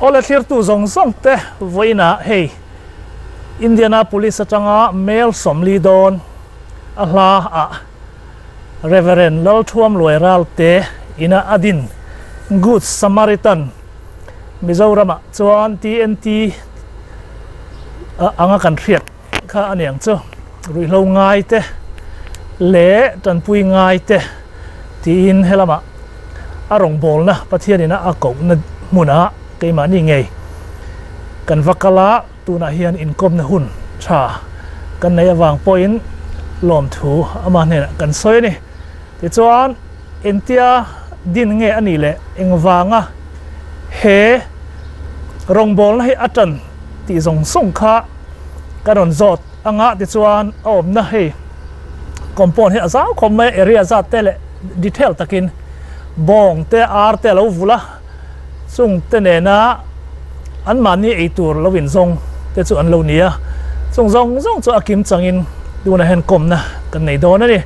Ola thir tu zong zong te voina hey Indianapolis atanga mail somli don ahla a Reverend Lal Thuam Loiral te ina adin Good Samaritan Mizoram chuan TNT anga kan riat kha aniang chu rui lo ngai te le tan pui ngai te tin helama arong bol na pathianina a ko na muna keima ni ngei kan vakala tuna hian inkom na hun tha kan nei awang point lom thu ama ne kan soi ni ti chuan entia din nge ani le engwanga he rong bol na hi atan ti zong song kha karon zot anga ti chuan om na he compound he azau khom area za tele detail takin bong te ar te lo vula chung te ne na an mani ei tur lovin zong te chu an lo nia chung zong chu akim changin duna hen kom na kan nei don ani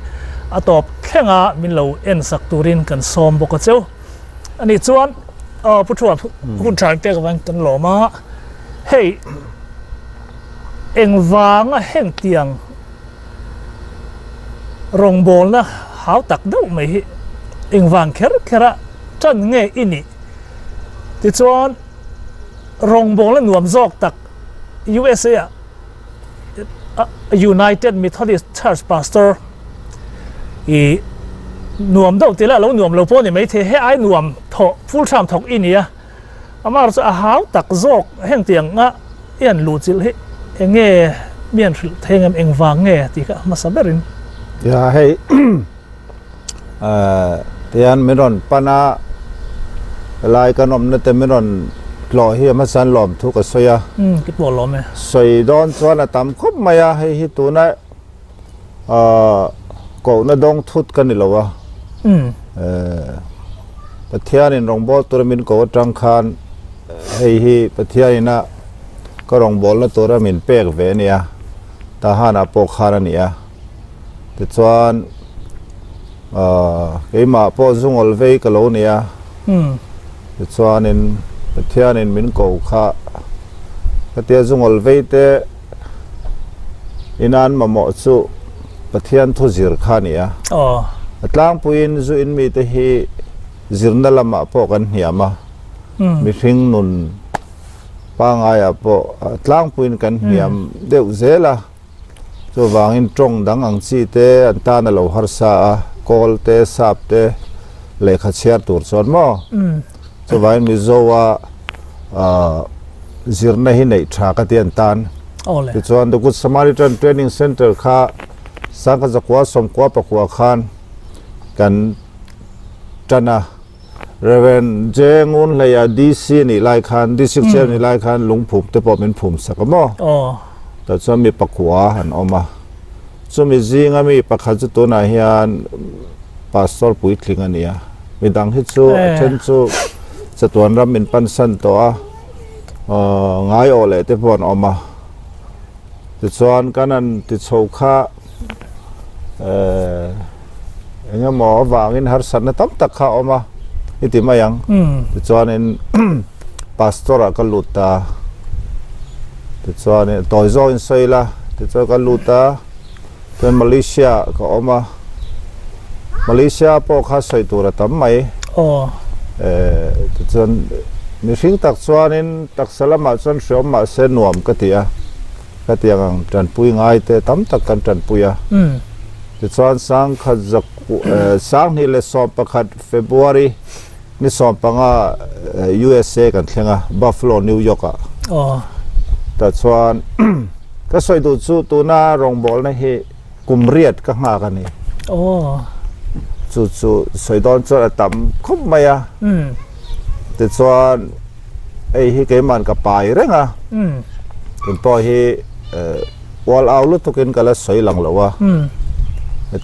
atop thlenga min lo en sak turin kan som boka cheu ani chuan puthua hun thang te kan kan loma hey engwanga heng tiang rong bol na hau tak deuh mai hi engwang khera chan nge ini ti chuan rong bol na nuam zok tak USA United Methodist Church pastor i nuam deuh tila lo nuam lo po ni mai the he ai nuam tho full time thok inia amar chu a hau tak zok heng tiang nga yan lu chil hi enge mian thengam engwang nge ti ka masaberin ya hey tian meron pana lai kanom na te meron lo hi ma san lom thu ka soya kit bol lom e soi don chuan atam khop maya hei hi tu na ko na dong thut kan ni lowa pathian in rong bol turamin ko tang khan hei hi pathian na ko rong bol na turamin pek ve nia ta hana pok khara nia te chuan keima po zungol ve ka lo nia te chuan in pathian in min ko kha katia zungol ve te inan mamo chu pathian thu zir kha nia atlang puin zu in mi te hi zirna lama po kan hiama mi hring nun pangaya po atlang puin kan hiam deuh zela chu wangin tong dang ang chi te an ta na lo har sa a kol te sap te lekha chiar tur chon mo chu wain mi zowa zirna hi nei tha ka tian tan ti chuan the Good Samaritan Training Center kha sangka zakwa somkwa pakwa khan kan tana Reverend jengun leya DC ni lai khan district chair ni lai khan lungphum te po min phum sakamo ta chami pakwa han oma chumi zinga mi pakha chu to na hian pastor pui thlinga nia midang hi chu then chu chatuan ram min pan san to a ngai ole te pon oma ti chuan kanan ti chokha enga mo wangin har san na tam tak kha oma iti mayang ti chuan in pastora ka luta ti chuan toy zo in soila ti chuan ka luta ten Malaysia ka oma Malaysia po kha soi tura tam mai ti chuan mi hring tak chuan in tak salama chuan hriom ma se nuam ka tia ka tiang tran pui ngai te tam tak kan tran puya ti chuan sang kha zak sang ni le som pakhat February ni som panga USA kan thlenga Buffalo New York a ta chuan ka soi du chu tu na rong bol na hi kumriat ka nga ka ni chu soi don chu atam khop maya ti chuan ei hi ke man ka pai renga kin po hi wal aw lu tukin kala soi lang lawa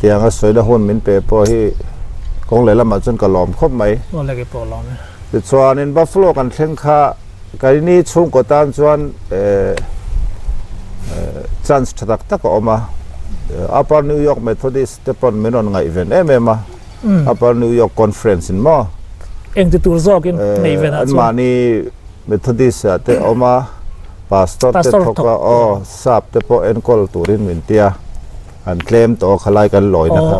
tianga soi da hun min pe po hi kong le lama chun ka lom khop mai le ke po lom ti chuan in Buffalo kan thleng kha kai ni chung ko tan chuan chance thatak tak oma Upper New York Methodist tepon menon ngai ven emema Upper New York Conference in mo eng ti tur zok in nei ven an mani Methodist te oma pastor te thoka o sap te po enkol turin mintia an claim to khalai kan loi na kha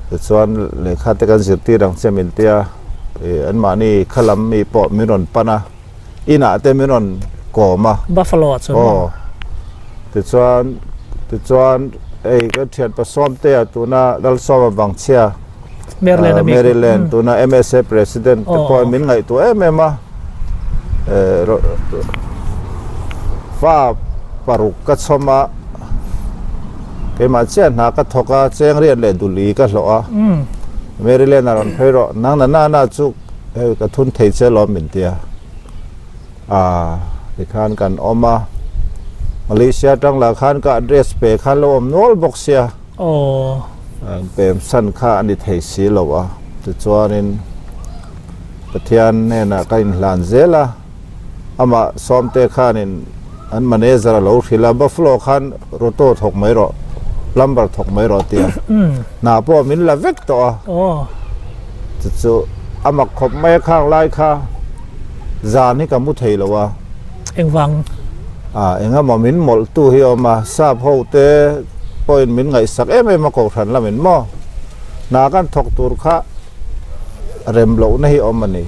te chuan le kha te kan zirti rang che mintia an mani khalam mi po miron pana ina te miron koma buffalo chu te chuan ei ka thian pa som te atuna dal som bang chia Maryland tuna MSA president te po min ngai tu emema fa paruk ka choma ke ma chen na ka thoka cheng rian le duli ka hlo a Maryland aron phero nang na chu ka thun thei che lo min tia dikhan kan oma Malaysia tang la khan ka address pe khan lo om nol boxia pem san kha ani thei si lo a chu chuanin pathian ne na kain hlan zela ama somte khanin an manager lo thila buffalo khan roto thok mai ro lumber thok mai ro tia na po min la vek to chu ama khop mai khang lai kha zani ka mu thei lo wa engwang enga min mol tu hi oma sa ho te point min ngai sak em ma ko than la min mo na kan thok tur kha rem lo na hi omani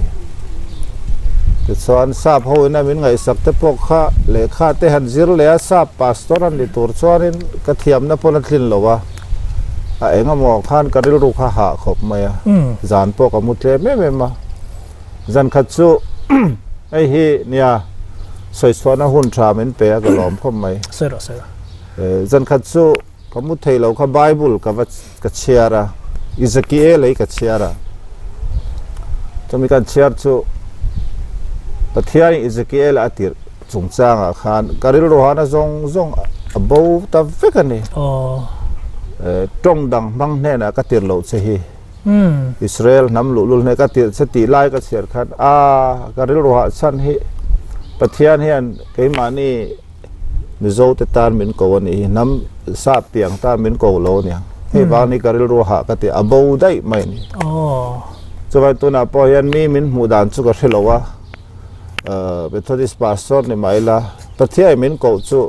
te son sa ho na min ngai sak te pok kha le kha te han zir le sa pastor an li tur chuanin ka thiam na pon thlin lo wa enga mo khan ka ril ru kha ha khop mai zan po ka mu tle me ma zan kha chu ai hi nia soi sona hun tra men pe ga lom khom mai sera zan khat chu kamu thei lo kha bible ka chiara Ezekiel ei ka chiara tomi kan chiar chu pathian Ezekiel atir chungchanga khan karil rohana zong abo ta vekani tong dang mang ne na ka tir lo che hi Israel nam lul ne ka tir che ti lai ka chiar khan karil roha san hi pathian hian keimani mizo te tan min ko ani nam sa piang tan min ko lo nia he ba ni karil ro ha ka te abo dai mai ni chawai tu na po hian mi min mu dan chu ka thelo wa Methodist pastor ni maila pathian min ko chu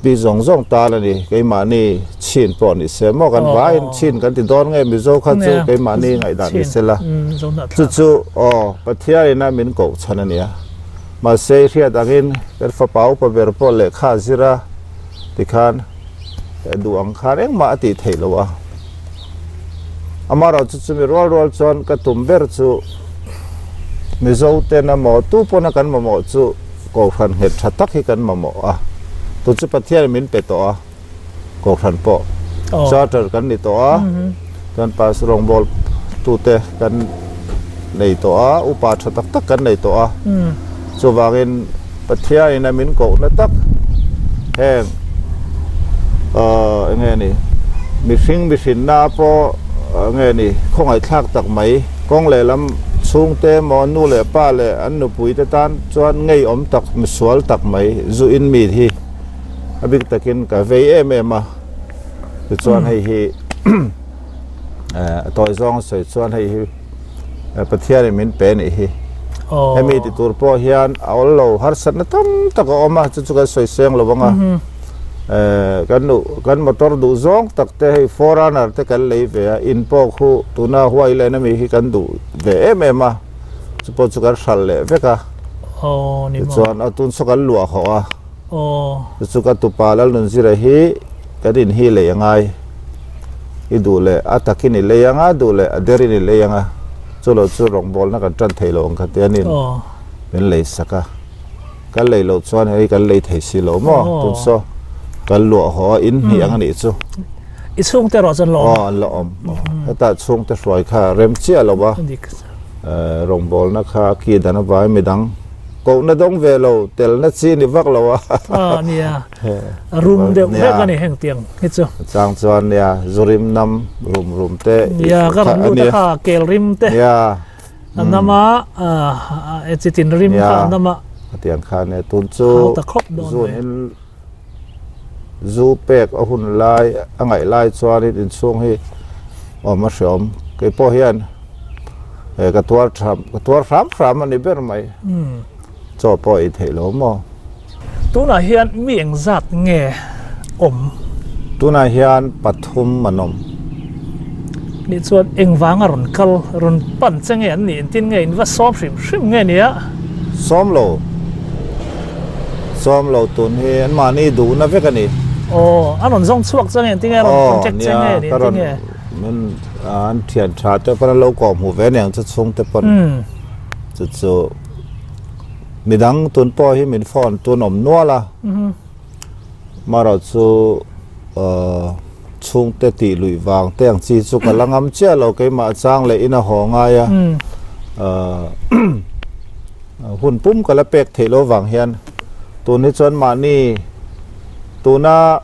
bi zong ta la ni keimani chin po ni se mo kan vai chin kan ti don nge mizo kha chu keimani ngai dan ni se la chu pathian na min ko chana nia ma sei ria dangin per fa pau pa ber po le kha zira tikhan du ang khan eng ma ti theilowa amara chu chu mi rol chon ka tumber chu mizo te na mo tu pona kan mo chu ko khan het thatak hi kan mo tu chu pathian min pe to ko khan po charter kan ni to kan pas rong bol tu te kan nei to upa thatak tak kan nei to so wangin pathian ina min ko na tak heng nge ni mi hring na po nge ni khongai thak tak mai kong le lam chung te mo nu le pa le an nu pui te tan chuan ngei om tak mi sual tak mai zu in mi hi abik takin ka ve ma chuan hei hi toy zong soi chuan hei hi pathian min pe ni hi hemi ti tur po hian awlo har sat na tam tak oma chu ka soi seng lo wanga kan motor du zong tak te hei forerunner te kan lei ve in po khu tuna huai le na mi hi kan du ve ma chu po chu kar hral le veka ni mo chuan atun so kan lua ho chu ka tu palal nun zira hi kadin hi le yangai i du le atakini le yanga du le aderini le yanga chulo chu rong bol na kan tran thei lo ang kha te anin men lei saka kan lei lo chuan hei kan lei thei si lo mo tun so kan lu ho in hi ang ani chu i chung te ro chan lo lo om heta chung te roi kha rem chia lo ba rong bol na kha ki dana vai midang ko na dong ve lo tel na chi ni vak lo nia room de ve ka ni heng tiang hi chu chang chuan ya zurim nam rum te ya ka ru ta kha kel rim te ya nama echitin rim kha nama tiang kha ne tun chu ta khop don zun in zu pek a hun lai angai lai chuan in chung hi ma shom ke po hian cái tua ram anh biết mày cho bôi thế lo mà tu na hiền miệng giặt nghe tu na hiền pathum manom ni chuan eng wanga ron pan chang en ni tin nge in va som shrim nge nia som lo tun he an mani du na ve kani anon zong chuak chang en tin nge ron project chang nge ni tin nge mình an thiền trà te pan lo ko mu ve nang chu chung te pan chu mi dang tun po hi min phone tun om no la mà rồi chu chung te ti lui wang teng chi chu ka langam che lo ke ma chang le ina ho nga ya hun pum ka la pek thelo wang hian tu ni chon ma ni tu na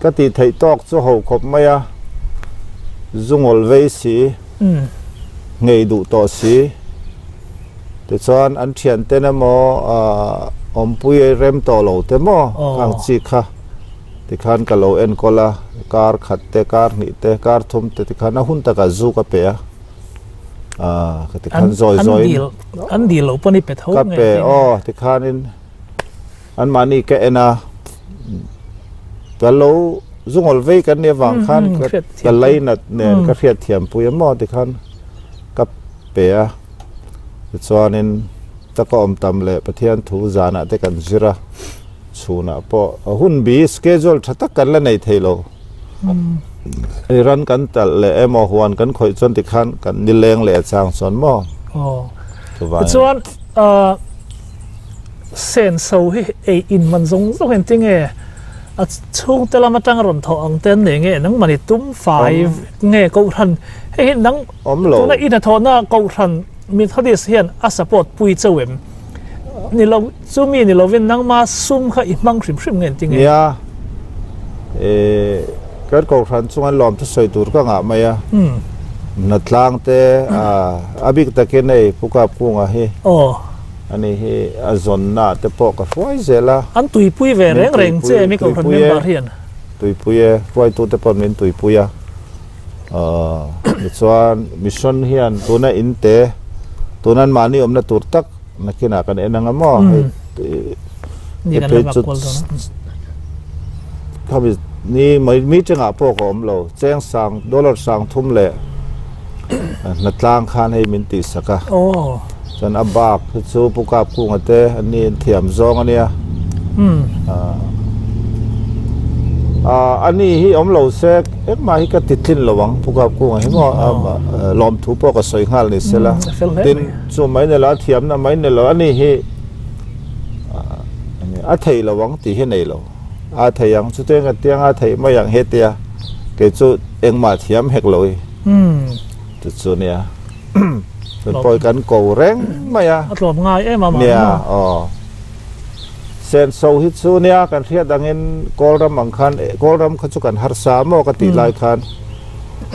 ka ti thei tok chu ho khop ma ya zungol ve si ngei du to si te chon an thian te na mo om pui rem to lo te mo kang chi kha ti khan ka lo en kola kar khat te kar ni te kar thum te ti khan hun ta ka zu ka pe ka ti khan zoi an dil lo pani pe thau ka pe ti khan in an mani ke ena ka lo zungol ve kan ne wang khan ka lai na ne ka riat thiam pui mo ti khan ka pe ti chuan in ta ko om tam le pathian thu zana te kan zira chuna po hun bi schedule thata kan la nei thailo ran kan tal le emo huan kan khoi chon ti khan kan ni leng le chang chon mo chuan sen so hi in man zong en ting e a chung te lama tang ron tho ang ten ne nge nang mani tum fai nge ko ran he nang tu na in a tho na ko ran mi thodis hian a support pui chawem ni lo chumi ni lo vin nang ma sum kha I mang shrim ngen ting ya cái cầu thang chung anh làm cho sợi tur các ngã mày nát lang te abik ta cái này phụ cấp cũng à he anh ấy he azon na te po cả phơi zela anh tui pui về reng che mi cầu thang member hiền tui pui phơi tu te pon min tui pui chuan mission hian tu na in te tu nan mani om na tur tak na kina kan enang amo ni kan la kol do ni mi changa po ko om lo cheng sang dollar sang thum le na tlang khan hei min ti saka chan abak chu pukap ku ngate ani thiam zong ania ani hi om lo se ek ma hi ka titlin lowang pukap ku ngai mo lom thu po ka soi ngal ni sela tin chu mai ne la thiam na mai ne lo ani hi a thei lowang ti hi nei lo a thầy yang chú tiếng tiếng a thầy mấy yang hết tia cái chú em mà thiam hết rồi chú nè rồi bôi cắn cầu reng mấy à lộp ngay em mà nè sen sâu hít chú nè cần thiết đang in call ram bằng khan call ram khá chú cần har sa mo cái tỷ lại khan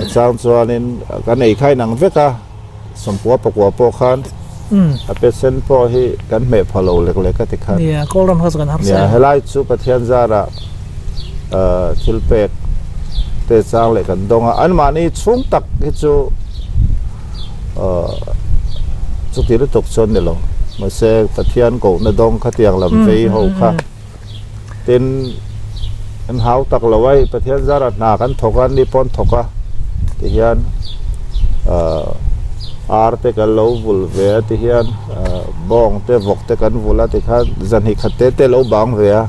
sang cho nên cái này khai năng vết à sum qua po khan a pesen po hi kan me phalo lek lek ka tikhan ya kolram has kan harsa ya helai chu pathian zara thilpek te chang le kan donga an mani chung tak hi chu chu ti ru tok chon ne lo ma se pathian ko na dong kha tiang lam vei ho kha tin an hau tak lawai pathian zara na kan thokan ni pon thoka ti hian arte ka lo vul ve ti hian bong te vok te kan vula ti khan zan hi khate te lo bang ve a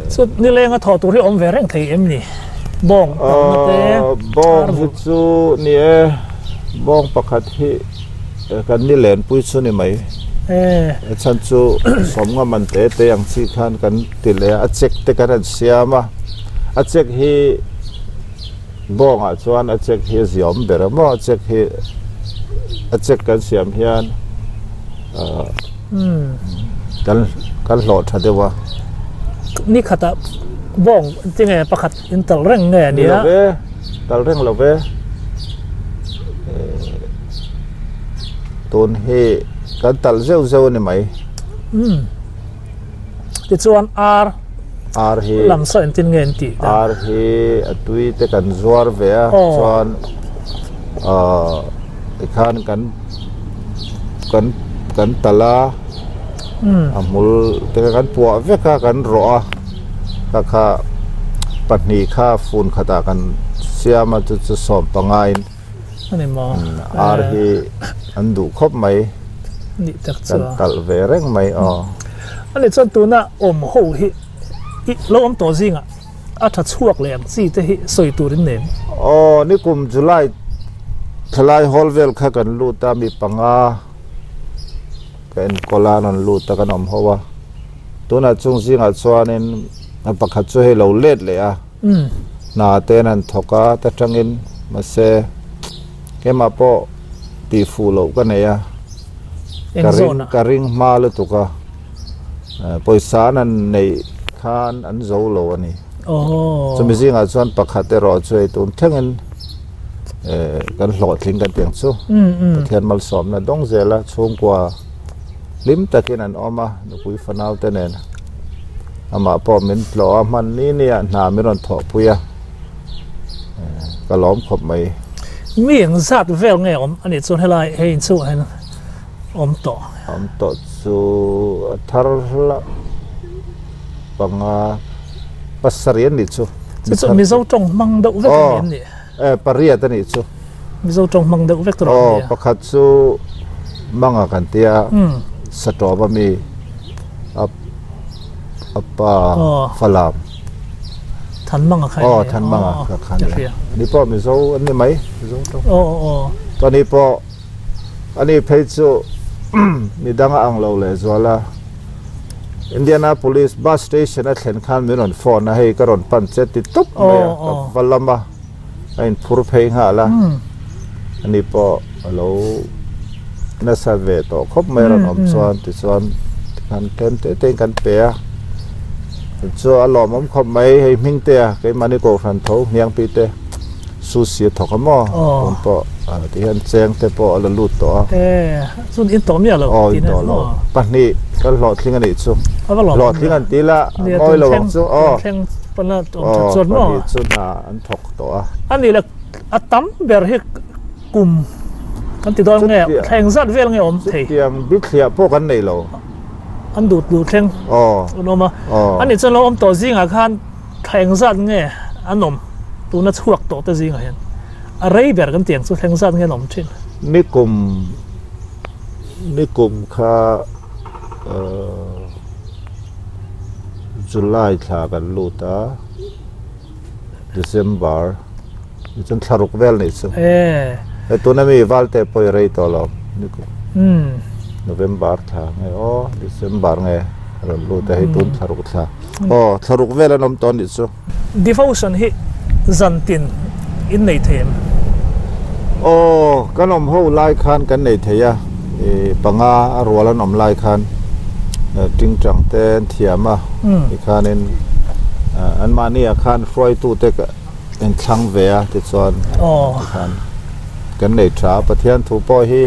so ni lenga tho tu ri om ve reng thei em ni bong te bong hu chu ni bong pakhat hi kan ni len pui chu ni mai chan chu som nga man te te yang chi khan kan ti le a check te kan siama a check hi bong a chuan a check hi ziom bera mo a check hi a check kan siam hian kan lo tha dewa ni khata bong tinge pakhat in tal reng nge nia tal reng lo ve ton he kan tal zeu zeu ni mai ti chuan ar he lam sa in tin ngen ti ar he atui te kan zuar ve a chuan khan kan กันตลามุลแต่กันปัวเวกกันรอค่ะปัจนีค่าฟูนขตากันเสียมาจะสอบปังไงอันนี้มออาร์ฮีอันดูครบไหมนี่จักจันตัลเวเร่งไหมอันนี้จนตัวน่ะอมโหฮิแล้วอมตัวจริงอ่ะถ้าช่วงแรงสิจะฮิสวยตัวนิดหนึ่งนี่กลุ่มจุลัยทลายฮอลเวลค่ะกันลูตามีปังอาเป็นกลานันลูตากันอมเพราะว่าตัวน่ะจงจริงอ่ะส่วนนี้ปักขัดช่วยเราเล็ดเลยนาเตนันทกาแต่จังอินมาเสแกมาพอตีฟูโลกันเนี่ยการิงมาเลยตุกะปอยสานันในคานอันโจโลนี่จะมีสิ่งอาจารย์ปักขัดแต่รอช่วยตุนทั้งอินกันหลอดทิ้งกันเตียงสู้เทียนมัลสอมนะต้องเจละช่วงกว่าลิมตะกินันออกมาดูคุยฟันเอาแต่เนนอามาพอมินปลอมันนี่เนี่ยนาไม่รอนถอปุยก็ล้อมขบไม่มีอย่างสัตว์เวลไงอันนี้ส่วนให้ลายให้สู้ให้นะต่อสู้ทาร์ละปังปัสเรียนนิชูมีเจ้าจงมังดกเวกตัวนี้ปริยัตินิชูมีเจ้าจงมังดกเวกตัวนี้ประคัตสู้มังกันเตียสตอบมีอัปปาฟลามทันมังอะใครทันมังอะคันนี่พ่อมีโซ่อันนี้ไหมโซ่ตอนนี้พ่ออันนี้เพจโซ่มีดังอังเราเลยส่วนละอินเดียนาโพลิสบัสสเตชันนั่นเห็นขันมีรถฟอนนะให้กระรอนปั่นเจ็ดติดตุ๊บเลยกับวัลลัมบะไอ้ผู้เพย์หาละอันนี้พ่อเราน่าสะเวทต่อครบไม่รอนอมส่วนติดส่วนกันเต็มเต็มกันเปียจะอารมณ์มันคงไม่ให้มิ่งเตะก็มันนี่ก็ฟันทุ่งยังปีเตะสุสีถกม้อผมพอที่เห็นแสงแต่พอละลุดตัวส่วนอินโตมีอะไรอินโตเราปัจจุบันก็หลอดทิ้งกันอีกสุหลอดทิ้งกันทีละน้อยเราสุแข่งปนละส่วนม้อสุดน่ะอันถกตัวอันนี้แหละอัตตั้มเบอร์ให้กลุ่มกันติดต่อไงแข่งสัตว์เวลไงผมเทียมบิดเทียพวกกันในเราอันดูดแข่งนมอันนี้จะเราตัวจริงอาคารแข่งสัตว์ไงอันนมตัวนั้นช่วงตัวจริงอะไรอะไรแบบกันเตียงสุดแข่งสัตว์ไงนมชิ้นนิคมค่าจุลายทากันลูตาเดือนบาร์จนทารุกเวลนี่สิแต่ตัวนั้นมีวัลเตปอยเรย์ตัวเรานิคมNovember ท่าไงDecember ไงเราลูแต่ให้ตุนทารุกท่าทารุกเวลาน้ำตอนนี้สิ Devotion ฮิจันตินอินในเทมก็น้ำหูไล่คันกันในเทียปังอารัวแล้วน้ำไล่คันจริงจังเต้นเทียมาอีกคันนึงอันมานี่อาคารฟลอยตู้เต็กเป็นช่างเวียติดส่วนคันกันในชาปะเทียนทูปอยฮี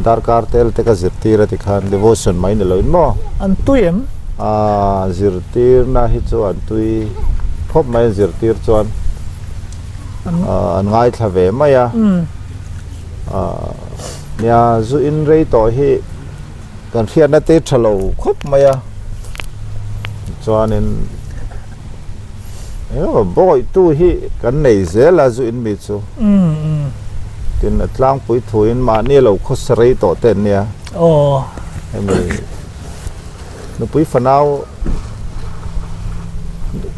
ดาร์การ์เตลเตกซิร์ตีร์ติคัน devotion ไม่เนี่ยเลยมั้งอันตุยมซิร์ตีร์น่าฮิตส่วนตุยพบไม่ซิร์ตีร์ส่วนอันง่ายทว่าไม่อะเนี่ยจูอินเรย์ต่อให้กันเทียนนั่นเตะฉลาครบไหมอะส่วนนี้บ่อยตู้ให้กันในเซลาจูอินมิดซูที่นั่นล้างปุ๋ยถุยมาเนี่ยเราคุสเรย์ต่อเต็นเนี่ยไอ้นี่นปุ๋ยฝนาว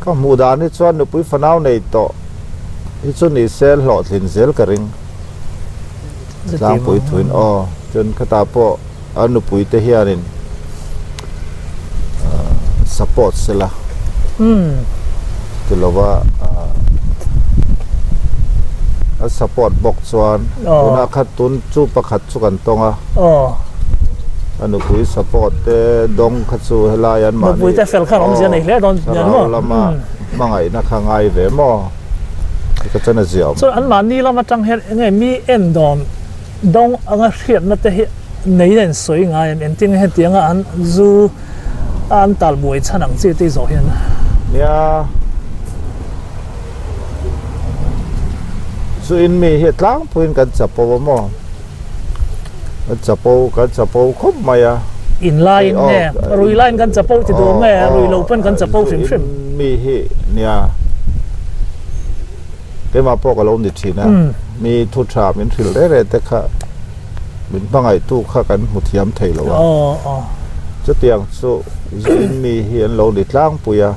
ก็มูดานี่ส่วนนปุ๋ยฝนาวในต่อที่ส่วนนี้เซลหลอดหินเซลกระริงล้างปุ๋ยถุยจนขตาพออันนปุ๋ยเทียนินสปอร์ตเสละที่เราว่าสปอร์ตบอกส่วนคุณอาคัดตุนจูประคัดสุกันตรงอันนู้นคุยสปอร์ตดงคัดสูเฮลายันมานี่คุยแต่เฟลข้างผมจะไหนแล้วตอนยันมั้งเรามาไงนักข้างไงเวมอก็จะน่าเสียวส่วนอันมานี่เรามาจังเห็นไงมีเอ็นดอนดงอังเขียนนั่นแต่ในเรื่องสวยงามเอ็นติ้งเห็นเตียงอันจูอันตัลบวยฉนังจีที่สวยนะเนี่ยส่วนมีเหตุล้างพื้นกันจับปวมอ จะโป้กันจะโป้ครบไหมอ่ะอินไลน์เนี่ยรุยไลน์กันจะโป้ที่ตัวแม่รุยโลเป็นกันจะโป้ฟิมมีฮีเนี่ยก็มาโป้กับเราดิทีนะมีทุตรามินฟิลเร่แต่ค่ะมินบางไอตู้ข้ากันมุทิยมไทยแล้ววะจะเตียงสู้ยินมีเห็นเราดิดล่างปุยอ่ะ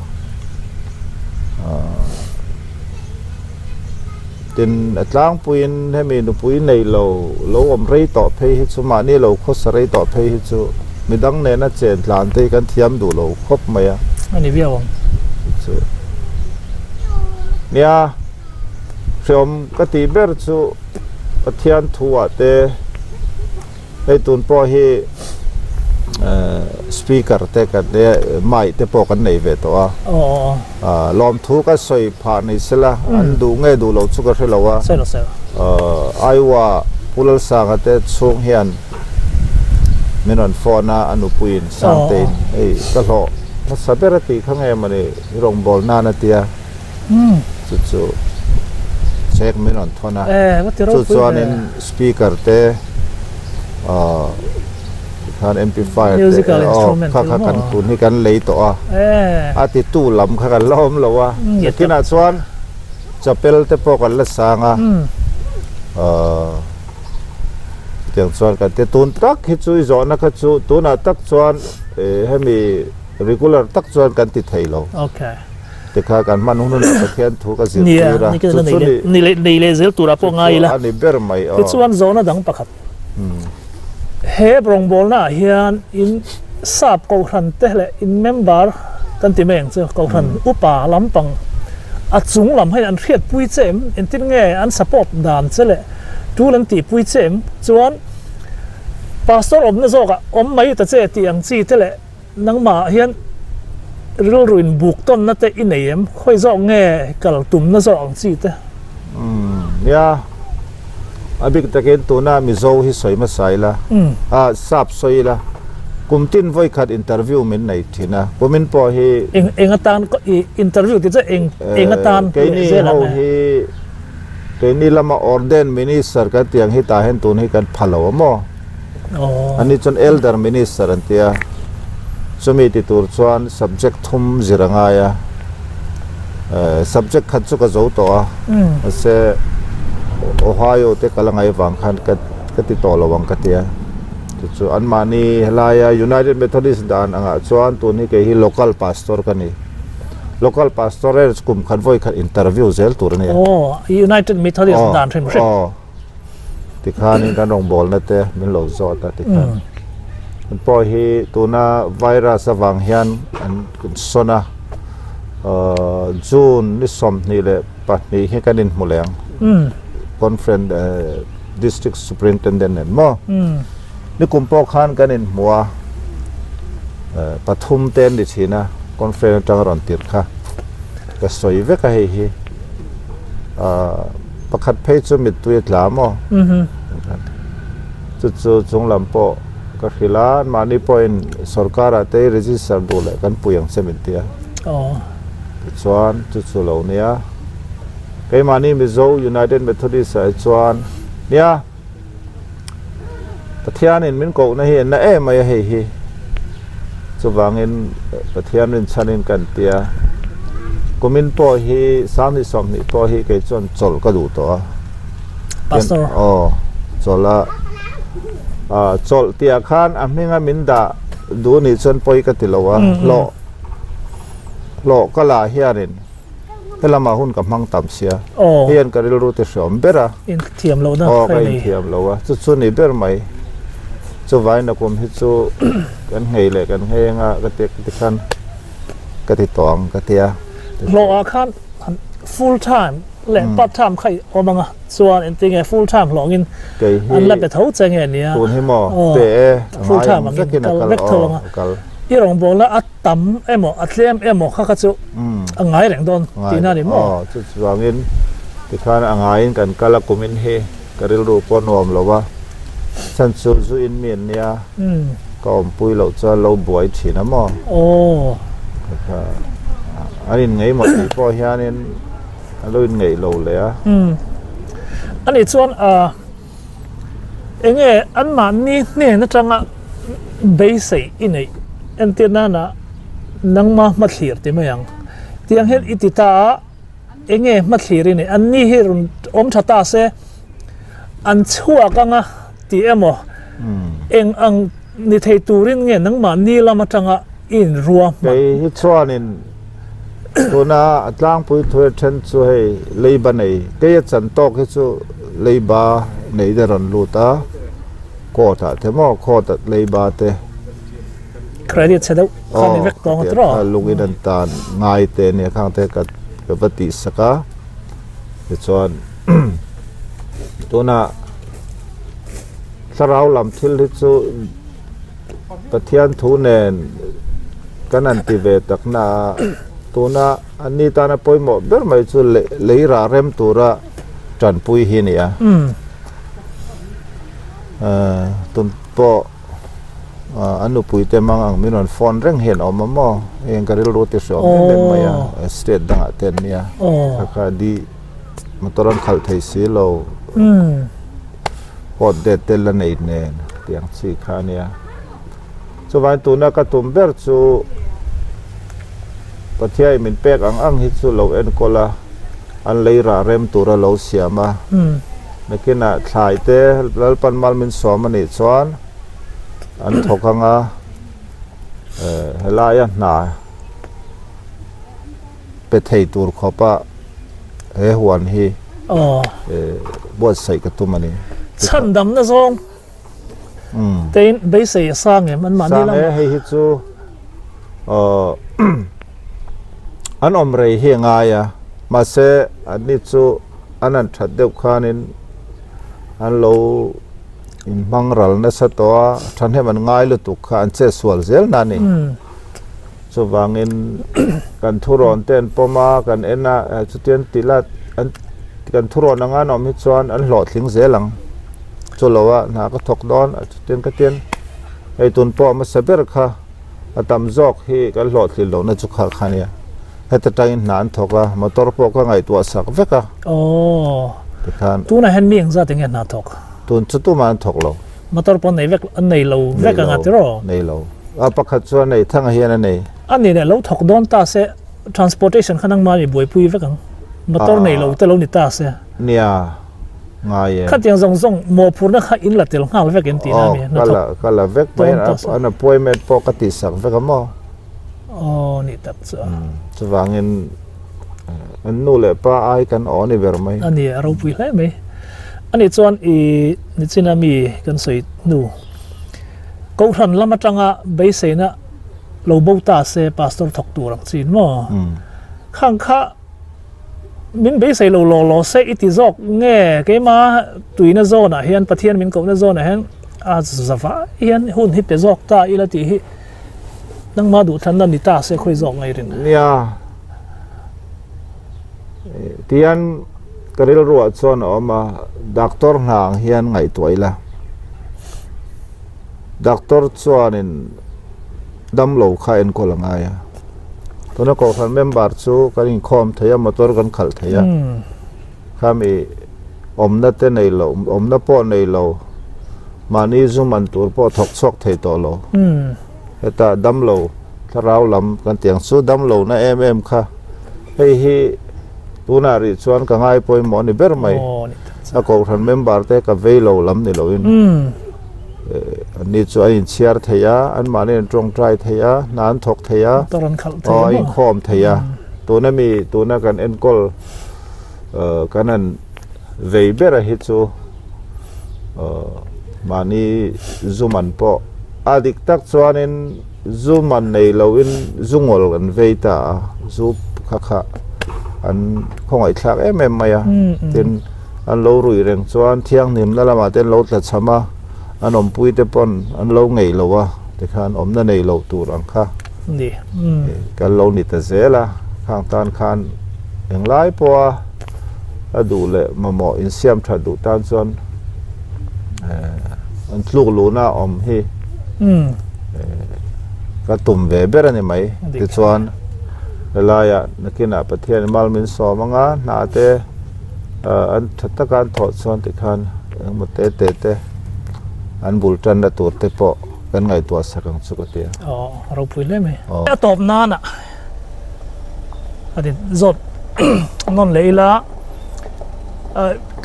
จินล่างปุยนให้มีนุปุยในเราอมไรต่อเพย์สุมานี่เราโคสไรต่อเพย์สุมีดังเนน่าเจนหลานเตกันเทียมดูเราครบไหมอ่ะอันนี้เบี้ยวเนี่ยชมกติเบอร์สุปะเทียนทัวเตในตุนพอฮีสปีกเกอร์เตกันเนี่ยไม่เตปอกันในเวตัวลอมทุกข์สอยผ่านในเสละอันดูง่ายดูเราชุกกระเราว่าไอว่าพูดสังเตช่วงเฮียนมินันฟอนาอนุปุยนสังเตนไอ้ตลอดมาสับเบรติข้างไงมันนี่รองบอลนานาเตียจุดเช็คมินันทอนาจุดส่วนนี้สปีกเกอร์เตการ amplifier ข้ากันตุนให้กันเลยตัวอาทิตย์ตู้ลำข้ากันล้อมแล้ววะที่น่าส่วนจะเป็นแต่พอกันละสังเตียงส่วนกันแต่ตุนตักฮิจุยจอนักจูตุนตักส่วนให้มี regular ตักส่วนกันติดไทยเราแต่ข้ากันมันหุ่นนั่นประเทศถูกกันเสียทีละนี่เลยเซลตัวละพวกไงล่ะที่ส่วนโซนดังประคับเฮบรองบอลน่ะเฮียนอินทราบกอรันเตะอินเมมเบอร์กันติเมงเจ้ากอรันอุปาลำปังอัดสูงลำให้อันเรียดปุยเจมอินติงเงอันสปอร์ตดานเจเลยดูลันตีปุยเจมจวนพาสตอร์อมนั่นโซกะอมไม่ตัดเจตีอังจีเจเลยนังมาเฮียนริลรุนบุกต้นนั่นเตอินเนียมค่อยโซเงกัลตุ่มนั่นโซอังจีเตเนี่ยอบิกตะเกนตัวน่ามิโซฮิสวยมาใส่ละสับสวยละกุมตินไว้ขัดอินเตอร์วิวมินในทีนะกุมินพอฮีเองตานก็อินเตอร์วิวที่จะเองตานเกนี่เขาฮีเกนี่ละมาออร์เดนมินิสเตอร์กันเตียงฮิตาเห็นตัวนี้กันพะโลมอันนี้จนเอลเดอร์มินิสเตอร์อันเตียสมัยที่ตัวชวน subject ทุ่มจิรังไงsubject ขัดสุกจะตัวเสโอไฮโอเตกลังไงวังขันกัติโตระวังกัตยาจุดอันมานีลาย United Methodist ดานอ่ะส่วนตัวนี้ก็ฮี local pastor กันนี่ local pastor เรื่องกลุ่มขันไว้ขัน interview เซลตัวนี้โอ้ United Methodist ดานใช่ไหมติดขานี่การลงบอลนั่นเต้เป็นโลโซตัดติดขามันพอฮีตัวน่ะไวรัสวังเฮียนอันโซน่ะจูนนี่สมนี่แหละปัจจุบันกันนินหมดแล้วconference district superintendent นั่นมั้งนี่กลุ่มพวกข้านกันนี่มัวปฐุมเต้นดิฉันนะ conference จังหวัดติดค่ะก็สวยเวกให้ฮีประคัดเพจมิดตัวหลามั้งจุดจงลำโพก็คือล้านมานี่พอยน์สรการ์เตย register ดูแลกันปุยยังเซมิเตียส่วนจุดเหล่านี้ไอ้มานี่มิโซ United Methodist ส่วนเนี่ยประเทศนี้มันก็น่าเห็นนะไม่เห็นจะวางเงินประเทศนี้ชันเงินกันเตียก็มินพอฮีสามที่สองนี่พอฮีก็จนจลก็ดูตัวจลละจลเตียขันอ่ะไม่งั้นมินด่าดูนี่จนพอยก็ติดแล้ววะโลก็ลาเฮียนินเฮลามาหุ่นกับมังต่ำเสียเฮียนก็รู้ที่สมเบร่าเทียมเรานะก็เทียมเราวะจุดนี้เบรไหมจุดไว้นะผมฮิตจุกันเฮเลยกันเฮงอ่ะกติขันกติตองกติยาโลอาคัน full time และ part time ใครเอาบ้างอ่ะส่วนจริงๆ full time หลงอินอันละไปเท่าใจเงี้ยเนี่ยตัวให้หมอเตะ full time มันกินกันเล็กเท่าอ่ะที่รองบอกแล้วอัดตั้มหมออัดเลี้ยมหมอข้าก็จะง่ายแรงโดนตีน่าดิหมอจุดวางอินที่ข้าง่ายกันก็ละกุมินเฮก็เรียนรู้ปนวมแล้วว่าฉันสู้อินเมียนเนี่ยก็ปุยเราจะเราบวยฉีน้ำหมออันนี้ไงหมดที่พ่อเฮียนี่เราไงเราเลยอันนี้ส่วน เงอันมันนี่เนี่ยนะจังอ่ะเบสิกอินไออันที่นั่นนะนังมาเขียนที่ไม่ยังที่ยังเห็นอิติตาเงมาเขียนนี่อันนี้เห็นชะตาเสอันชั่วกันอ่ะที่มอังนี่ไทยตูรินเงนังมันนี่ละมาจังอ่ะอินรวมไอ้ฮิตชัวนินตัวน่าต่างปุยถอยเช่นช่วยเลยบันไอเกยจันโตกฮิตชัวเลยบาในเดรันลูตาโคตรเทมอโคตรเลยบาเตเครดิตเสด็จข้ามีเวกตองตรอลุงอินันตานง่ายเตเนี่ยข้างเตกับปฏิสกาฮิตชัวตัวน่าสราวลำทิลฮิตชัวปะเทียนทูเนนกันอันติเวตักนาตัวน่าอันนี้ตานะปอยหมดเบอร์ไม่ชัวเลยราเรมตัวระจันปุยหินี่ตุนโปอันนู้ปุยเตมังอังมีนอนฟอนเร่งเห็นออกมาหม้อเองก็เรียรู้ติดสอบไม่เป็นมาอย่างสเตทดังอันเทนเนี่ยก็ดีมันตอนขัลไทยสีเราพอเด็ดเตลนอีกเนี่ยเตียงสีขาเนี่ยสมัยตัวนักตุ่มเบิร์จูประเทศมันเป๊กอังฮิตสุเราเอ็นโคลาอันเลยราเรมตัวเราเสียมานักน่ะสายเตะแล้วปันมาลมินสอมันอีกส่วนอันทกงาเฮลายหนาไปไทยตัวขบะหวนฮีบวชใส่กระตุ้มมันนี่ฉันดำนะซองเต้นไปเสียสร้างไงมันมานี่แล้วให้ฮิตซูอันอมเรย์เฮียงายะมาเสอันนี้ซูอันนั้นถัดเดียวขานินอันเราอินบังรัลนั่นสัตว์ท่านให้มันง่ายเลยตุกขาอันเสสวลเซลนั่นนี่สว่างอินกันทุรนเต้นปมากันเอ็นนะจุดเตียนติลัดอันกันทุรนงานอมิจวนอันหลอดลิงเซลังจุลวะนาก็ถกดอนจุดเตียนก็เตียนไอตุนปอมาเสเบร์ค่ะอัตมจอกฮีกันหลอดลิลงนั่นจุกขาขานี่ให้ตัดใจนานถกละมาตอร์ปอก็ไงตัวสักเวกะโอ้ตัวนั้นเห็นมีอย่างซะถึงเห็นนาถกตัวจุดตัวมันถกเรามาตอร์ปอในเวกอันในเราเวกงัดรอในเราอาปักขัดส่วนในทั้งเฮียนในอันนี้เนี่ยเราถกดอนตาเส transportation ขนาดมาในบวยปุยเวกังมาตอร์ในเราแต่เราในตาเสเนี่ยง่ายขัดยังส่งโมพูนักอินลัดเตลง่ายเวกเอ็มตีน่ามีก็ละเวกไปอันนั้นป่วยเม็ดปกติสักเวกมั้งอ๋อนี่ตัดซะสว่างเงินอันนู้นเลยป้าไอ้กันอ๋อนี่เบอร์ไหมอันนี้เราปุยเลยไหมอันนี้จวนนี่จินามีกันสวยนู่กูทันละมาจังอ่ะเบสเนะเราบูตาเซปาสตอร์ถกตัวรังสินมั้งข้างข้ามินเบสเราเซอิติจอกเง่เกี่ยมาตุยน่าโซน่ะเฮียนประเทศมินกูน่าโซน่ะเฮียนอาจะฟ้าเฮียนหุ่นฮิปเปจอกตาอีละตีฮินั่งมาดูทันนั่นนี่ตาเสียคุยจอกไงเรื่องเนี่ยที่อันก็เรียกรู้ว่าส่วนออกมาด็อกเตอร์นางเฮียนไงตัวอีละด็อกเตอร์ส่วนนี้ดำโลกาอินคนละไงตัวนักข่าวเมมเบอร์สู้กันอินคอมเทียมมาตัวกันขัลเทียข้ามีนัดเตนในโลนัดป้อนในโลมานี่ซุมันตัวป้อถกซอกเทตัวโลแต่ดำโลถ้าเราลำกันเตียงสู้ดำโลนะค่ะให้ตัวนาริชวนกันง่ายปอยหมอนี่เบอร์ไม่ถ้าเขาทำเมมเบอร์เตกับเวลลำนี่โลอินอันนี้ช่วยอินเชียร์เทียอันมาเนี่ยตรงใจเทียนานถกเทียอ๋ออินคอมเทียตัวนั้นมีตัวนั้นกันเอ็นกอลกันนั้นเวเบอร์ฮิตซูมานี่ซูมันพออาดิกตักส่วนนี้ซูมันในเราอินซูงอลกันเวต้าซูข้าอันของไอ้คลากไม่อะเต็นอันเรารุ่ยเร่งส่วนเที่ยงนิ่มแล้วมาเต็นเราตัดสมาอันอมปุยเตปอนอันเราไงเราวะแต่ข้านอมนั่นในเราตัวรังค่ะดีกันเราหนิตเสียละข้างตานข้านอย่างไรปัวดูเลยมาหมออินเซียมถัดดูตานส่วนอันลูกลูน่าอมฮีก็ตุ่มเวเบอร์นี่ไหมติดส่วนเวลาอ่ะนักกินประเทศมาลมินสอมังอ่ะนาเตอันทัตการถอดส่วนติดขันหมดเต อันบุลจันตัวเตปะกันไงตัวสักงสุกเตียอ๋อเราพูดเลยไหมตอบนานอ่ะอันนี้จดนนเลยละ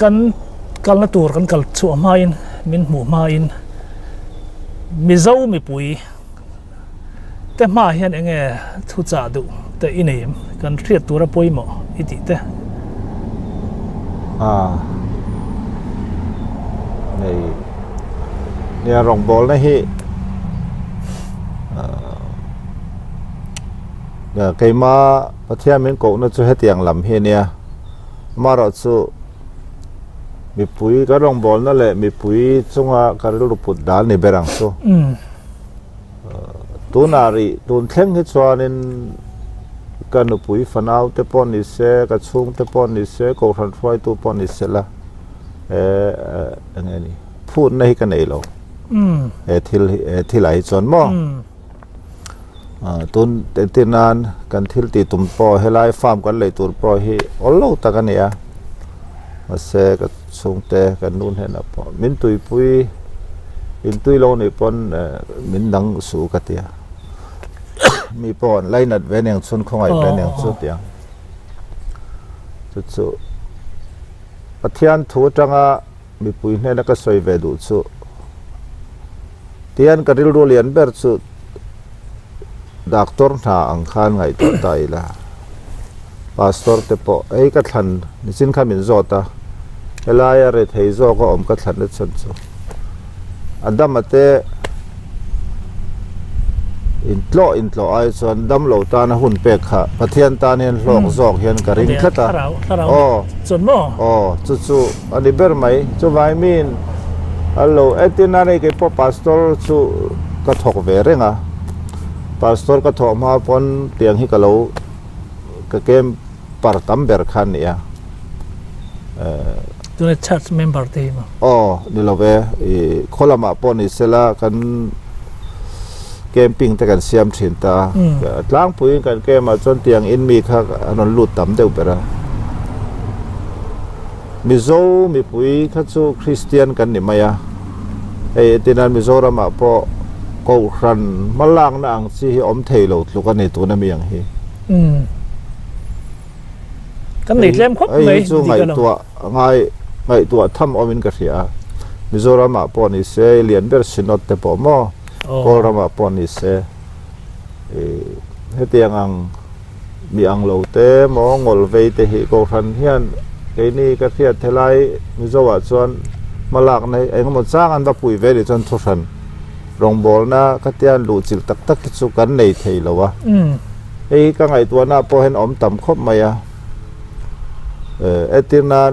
กันละตัวกันกัลชัวมาอินมินหมู่มาอินมีเจ้ามีปุ๋ยแต่มาเห็นเองทุจาดูแต่อินเองกันเรียกตัวละปุ๋ยหมออิติเตเนี่ยรองบอลนะฮีเนี่ยใครมาประเทศเมืองโกน่าจะให้เตียงลำเฮียเนี่ยมาเราสู้มีปุ๋ยก็รองบอลนั่นแหละมีปุ๋ยช่วงการรูปดาลในเบรังสู้ตัวนารีตัวเข่งให้ชวนนินกันปุ๋ยฟันเอาเตปอนนิเซ่กับช่วงเตปอนนิเซ่ก็รันฟอยตัวปอนนิเซ่ละอย่างนี้พูดในกันไหนเราที่ไหลจนมั่งตุนเต็นนานกันที่ตีตุ่มปอให้ไล่ฟาร์มกันเลยตัวปอให้อลโลตะกันเนี่ยมาเสกส่งเตะกันนู่นเห็นนะปอมินตุยปุยมินตุยโลนี่ปอนมินดังสู้กันเตียมีปอนไล่นัดเวเนียงชนของไอ้เวเนียงสุดเตียสุดปัทยานทูจังอ่ะมีปุยเนี่ยนักสวยเวดูสุเตียนกันริลโรเลียนเบิร์สุดักตอร์น่าอังคารไงตัวตายละพาสตอร์เตปไอ้กัทลันนิสินขามินโจตาเฮลายาเรทเฮโจก็อมกัทลันเด็ดสันสุอันดับมาเตอินโตไอส่วนดัมโลตานะหุ่นเป็กค่ะประเทศตาเนี่ยหลอกจอกเห็นกระริ่งขัดส่วนมั่วจู่อันนี้เบอร์ไหมจู่ไวมินฮัลโหลเอตินานี่ก็พอพาสตอร์จู่ก็ถกเวริงอ่ะพาสตอร์ก็ถกมาพอนเตียงฮิกะโลก็เกมปาร์ตัมเบอร์คันเนี่ยตัวนี้ชัดเมมเบอร์ทีมั้งนี่เราเวคนละมาปอนอิสระกันเกมปิ้งแต่กันเสียมถินตาล้างปุ๋ยกันเกมมาจนเตียงอินมีค่ะอันนั้นลุดต่ำเดียวไปละมิโซมีปุ๋ยข้าสู้คริสเตียนกันนี่ไหมอะไอ้ที่นั้นมิโซรามาพอกูรันมาล้างนางซีอมเทโลลูกกันในตัวนั้นมีอย่างเฮกันหลีกเล่มครบไหมจู่ไงตัวทำอมินกันเสียมิโซรามาพอนี่เสียเลียนเบอร์ชินอตเตปอมอก็รามาปอนิเซให้เตียงอังมีอังโลเตมองอลเวเตหิก็ทันเฮียนไอ้นี่ก็เทียดเทไลมิโซวะส่วนมาหลักในไอ้ก็หมดสร้างอันตะปุยเวดิจนทุรันรองบอลนะก็เตียนลูจิลตักสุกันในเทยแล้ววะไอ้ก็ไงตัวหน้าพอเห็นอมต่ำครบไหมอะไอ้ที่นั้น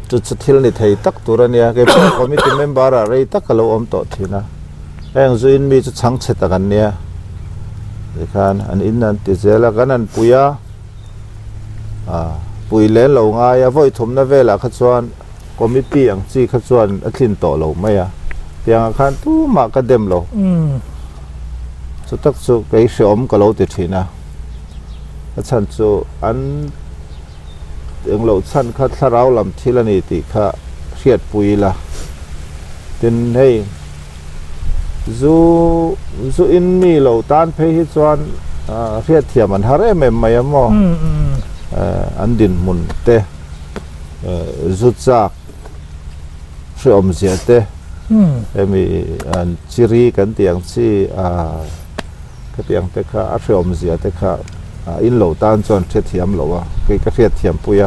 จุดสุดที่นี่เทยตักตัวเนี่ยก็เป็นคอมมิชชั่นเมมเบอร์อะไรตักก็เราอมต่อทีนะแห่งจุนมีจุดสังเกตกันเนี่ยเด็กขันอันอินนั่นติดเจแล้วกันนั่นปุยปุยเล่นเราง่ายว่าทุ่มนั่นเวลาขจรก็มีปีอย่างซีขจรอัดลินต่อเราไม่เพียงขันตู้มากระเด็มเราสุดทักสุไก่เสียมก็เราติดทีนะฉันสุอันอย่างเราฉันขัดเราลำทีละนิติค่ะเสียดปุยละตินให้จูอินมีเหล่าตานเพฮิจวนเรียดเทียมันฮาร์เรมไม่ยามอันดินมุนเตจุดจากเชื่อมเสียเตมีอันจิรีกันเตียงซีก็เตียงเตค่ะเชื่อมเสียเตค่ะอินเหล่าตานจวนเทียเทียมเหล่าก็เรียดเทียมปุย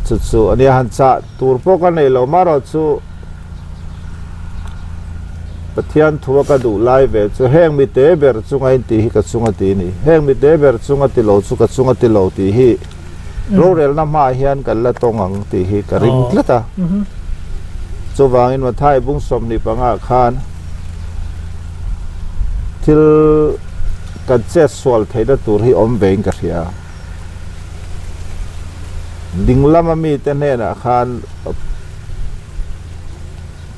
จุดอันนี้หันจะตัวพวกกันในเหล่ามาเราจูปะเทียนทัวกระดูไล่เวทแห้งมีเตเบอร์จุงไอตีฮิกับจุงอตีนี่แห้งมีเตเบอร์จุงอตีโลจุกับจุงอตีโลตีฮิโรเรลน้ำมาเฮียนกันละตรงอังตีฮิกริงละตาจูวางอินมาไทยบุ้งสมนิปังอาคารทิลกันเจ็ดสวลไทยดัตุรีอมเบงกันเสียดิ่งละมามีเตเนนอาคาร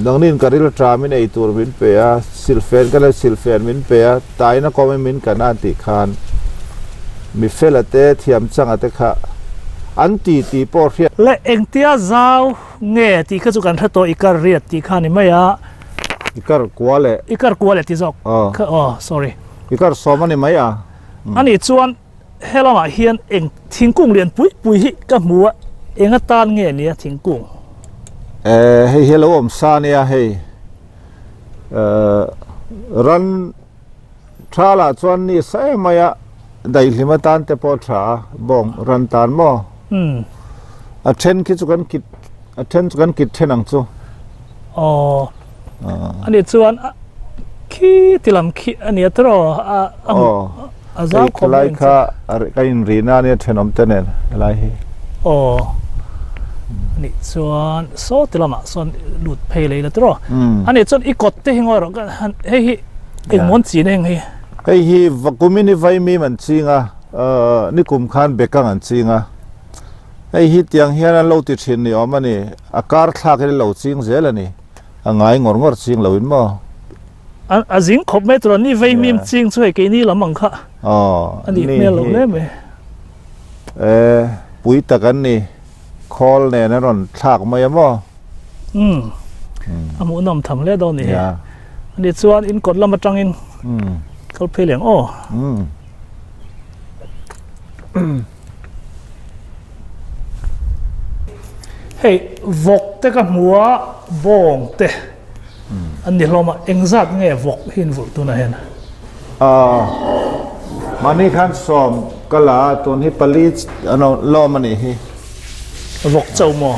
ดังนี้การิลทรามินไอตัวมินเปียซิลเฟนก็เลยซิลเฟนมินเปียตายนักก็ไม่มินกันนั่นติคานมีเฟลเตเทียมจังอัตค่ะ an ti po riat le eng tia zau nge ti kha chu kan tha to ikar riat ti kha ni maya ikar kwale ikar kwale ti zok kha sorry ikar somani maya ani chuan helama hian eng thingkung lian pui hi ka mua enga tan nge ni thingkung hei hello om sa nia hei ran thala chuan ni sai maya dai hlima tan te po tha bong ran tan mo a then ki chu kan kit a then chu kan kit thenang chu ani chuan khi tilam khi ani atro a zau khom lai kha ka in rina ne thenom tenen lai hi ani chuan so tilama son lut phei le la tro ani chuan I kot te hingor hei hi engmon chi ne hei hei hi vakumini vai mi man chinga ni kum khan bekang an chinga hei hi tiang hian an lo ti thin ni omani akar thlak le lo ching zel ani angai ngor ching loin mo a zing khop metro ni vai mim ching choi ke ni lamang kha ani me lo le me pui takan ni call ne na ron thlak mai mo amu nam tham le do ni ani chuan in kot lam atangin kal pheleng hey vok te ka mua bong te an ni hloma engzat nge vok hin vul tu na hen mani khan som kala ton hi palit ano lo mani hi vok chau mo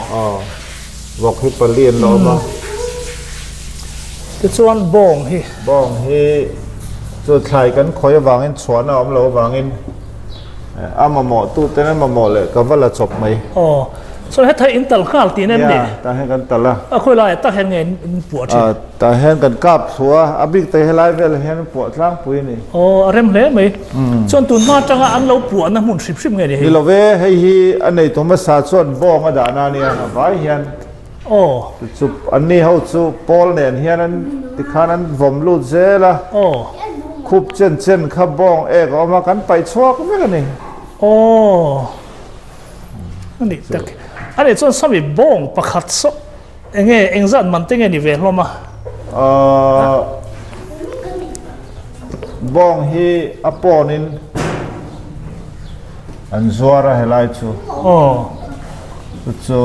vok hi palien lo ma te chuan bong hi chu thlai kan khoi wangin chuan om lo wangin amamo tu tena mamo le kavala chop mai so hết thầy intel khal tin em đi ta hen kan tala khôi lại ta hen nghe puột ta hen kan kap thua abik te helai vel hen puột lang pui ni rem le mai chon tun ma changa an lo puột na mun sip nghe đi hi lo ve hei hi an nei to ma sa chon bo ma da na ni vai hian chu an ni ho chu pol nen hian an ti khan an vom lu zela khup chen kha bong e ko ma kan pai chuak me ka ni ani tak ani chon sami bong pakhat so enge engzan man tenge ni ve hloma bong hi aponin an zuara helai chu chu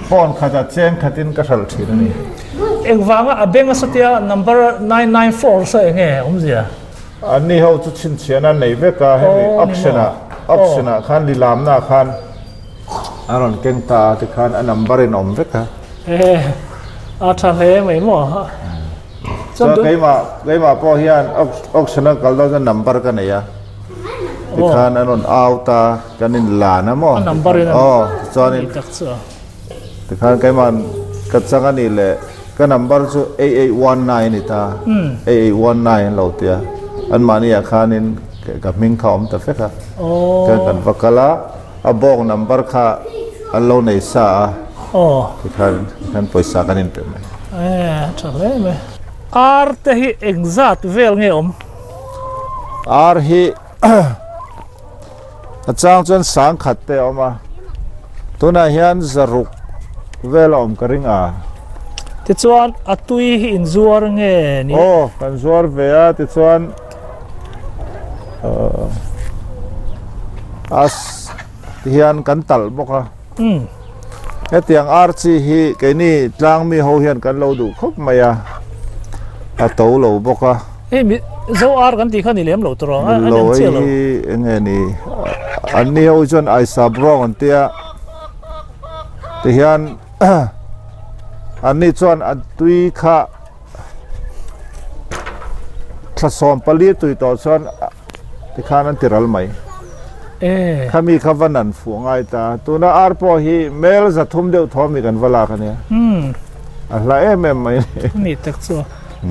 pon khata chen khatin ka thal thina ni engwanga abenga satia number 994 sa enge umzia ani ho chu chin chiana nei ve ka he option khan lilam na khan aron keng ta ti khan a number in om ve ka a tha le mai mo so kai ma po hian option kal do number ka nei ya ti khan aron auta kanin la na mo number in chonin ti khan kai man ka changa ni le ka number chu 8819 ni ta 8819 lo tia an mani ya khanin ka ming khom ta fe ka kan vakala abong number kha allo nei sa ti khan poisa kanin pe mai chale me ar te hi exact vel nge om ar hi achang chon sang khat te oma tuna hian zaruk vel om karing ti chuan atui hi in zuar nge ni kan zuar ve a ti chuan as hian kan tal boka hetiang archi hi ke ni tlang mi ho hian kan lo du khop maya a to lo boka mi zo ar kan ti khani lem lo tro lo nge ni an ni ho jon ai sa brong an tia ti hian an ni chuan an tui kha thasom pali tui to chuan ti khan an tiral mai khami khavanan fuangai ta tuna arpo hi mel za thum deu thomi kan wala khania a hla em mai ni tak chu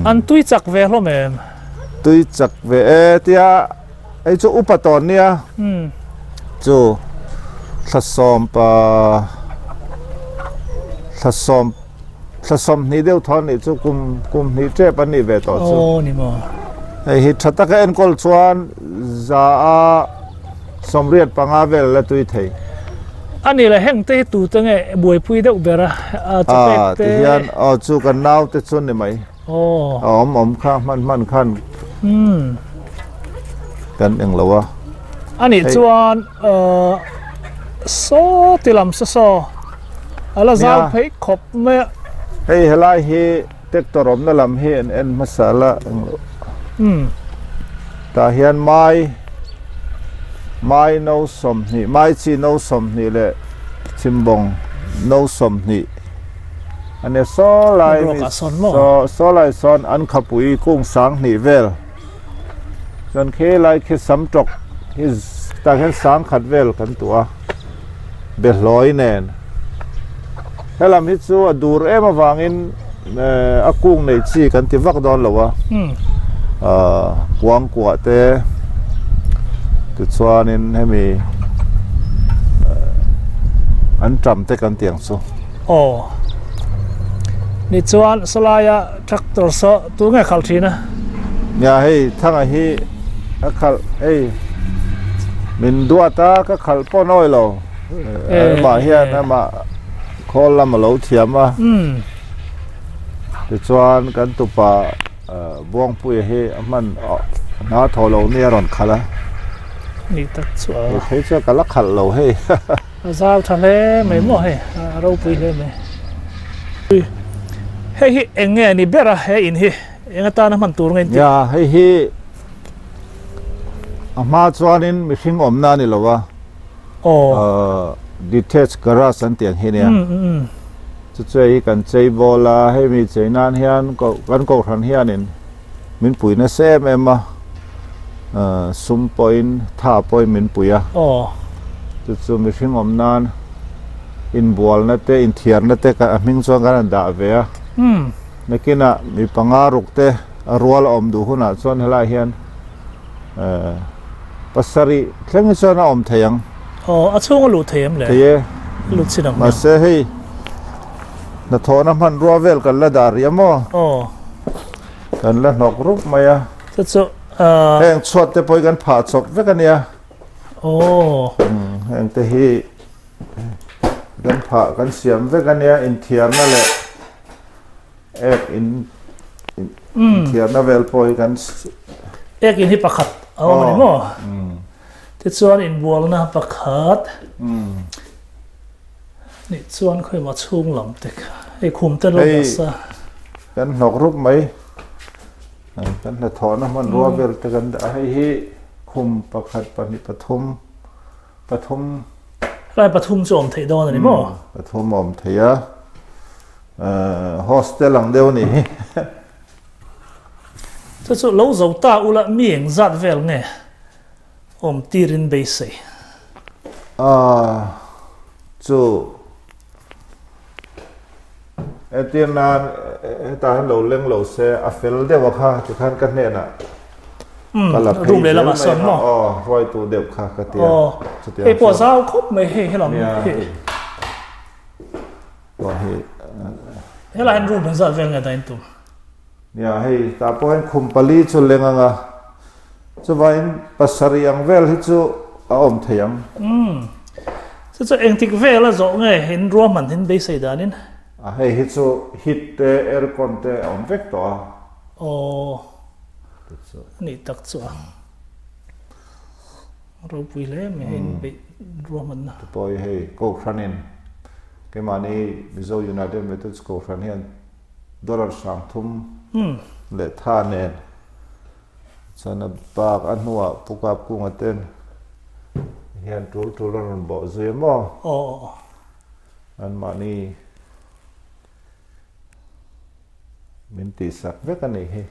an tui chak ve hlo mem tui chak ve tia ai chu upaton nia chu thasom ni deu thon ni chu kum ni tre pan ni ve to chu ni mo hi thata ka en kol chuan za a สมเรียดปังอาเวลและตุยไทยอันนี้แหละแห่งเตะตูตั้งไงบวยพุยเด็กเบระจะเป็ดเตะที่ยันจูกันนาวเตะชนได้ไหมโอ้อมข้ามันขั้นกันเองเหรอวะอันนี้ชวนโซติลำโซอะไรจะเอาไปขบเมื่อเฮ้ยไล่เฮเต็กตรมนั่นลำเฮเอ็นมาสาละแต่เฮียนไม้โนสมนี่ไม้ชีโนสมนี่แหละชิมบงโนสมนี่อันนี้โซไลมีโซไลซอนอันขับปุยกุ้งสังนี่เวลจนเคไลคิดสำจกฮิสตาเห็นสังขัดเวลกันตัวเบลลอยแน่นถ้าลำฮิตซัวดูเอ็มวางอินอากุ้งในชีกันที่วักดอนหรอวะกวางกว่าเตตุดสวานินให้มีอันจำเตกันเตียงสู้โอ้นี่ชวนสลายทรัคเตอร์โซตัวไงขัลทีนะอย่าให้ทั้งไอ้ที่ขัลมินดัวตาก็ขัลป้อน้อยเรามาเฮียนะมาคอลมาเหลาเทียมอ่ะตุดสวานกันตุปะบ้องปุยให้มันน้าทอเราเนี่ยร้อนขัลละนี่ตัดสัวเฮ้ยเจ้ากันลักขัดเราเฮ้ยสาวทะเลไม่หมดเฮ้ยเราไปเลยไหมเฮ้ยเอ็งเนี่ยนี่เบระเฮ้ยอินเฮ้เอ็งตาน้ำมันตัวเงินอย่าเฮ้ยมาจวนินมิชิงอมนานี่หรอวะโอ้ดิเทสกระสันเตียงเฮียเนี่ยจะใจกันใจโบลาให้มีใจนานเฮียนก็กันก็ทันเฮียนินมินปุ๋ยน่ะเซมเอ็มมาซุมปอยน์ท่าปอยมินปุยะจุดซุมมิชิงอมนานอินบัวนั่นเตอินเทียร์นั่นเตกันมิงส่วนกันด่าเวียเมื่อกี้น่ะมีปังอารุกเตรัวละอมดูหุ่นอ่ะส่วนเฮลาเฮียนปัสสรีเครื่องส่วนน่ะอมเทียงอาช่วงก็หลุดเทียมเลยหลุดสิน้ำมาเสียให้น่ะทอน้ำมันรัวเวลกันละดาริยามอกันละนกรุกมาอะแห่งสวดแต่ปอยกันผ่าศพไว้กันเนี่ยแห่งแต่ฮีกันผ่ากันเสียมไว้กันเนี่ยอินเทียนนั่นแหละอินเทียนนั่นเวลปอยกันอินที่ประคัดเอาอันนี้มั้งที่ส่วนอินบัวนะประคัดนี่ส่วนค่อยมาชุ่มหลังเด็กไอ้คุมเต้นลงซะกันหนกรุกไหมกันละถอนมันรัวเบลตะกันให้คุมประคัดปนิปฐมไรปฐมจอมเทดอนนี่มั้งปฐมอมเทียโฮสเทลหลังเดียวนี่ถ้าสุดเราจะตาอุละมีอย่างจัดเวลเนี่ยอมตีรินเบสิจูเตียนนานตาเราเลี้ยงเราเสียอเฟลเดียวค่ะจะขันกันเนี่ยนะรูปเลยละมาสนมั้งรอยตัวเดียวค่ะกระเตียไอ้ปวดเศร้าครบไม่ให้เราก็ให้เราเห็นรูปเป็นสัตว์เวงอะไรตัวเนี่ยให้ตาพอเห็นคุมปลีจุลเลงอ่ะจะว่าเห็นปัสสรียังเวลที่จะเอาอมเทียงจะเองติกเวลแล้วจะไงเห็นรวมมันเห็นเบสได้นี่ให้ฮิตเตอร์คอนเตอมเวกตัวนี่ตักสัวเราปุยเล่ไม่เห็นไปรวมมันนะปอยให้โกครันินเกี่ยมานี่มิโซยูไนเต็ดเมทัลสโกครันเฮียนดอลลาร์3 ทุ่มเลท่าเนนฉันปากอันหัวปุกอับกุ้งเต้นเฮียนทูลนบ่เสียมั้งอันมานี่มินติสักเวกันนี่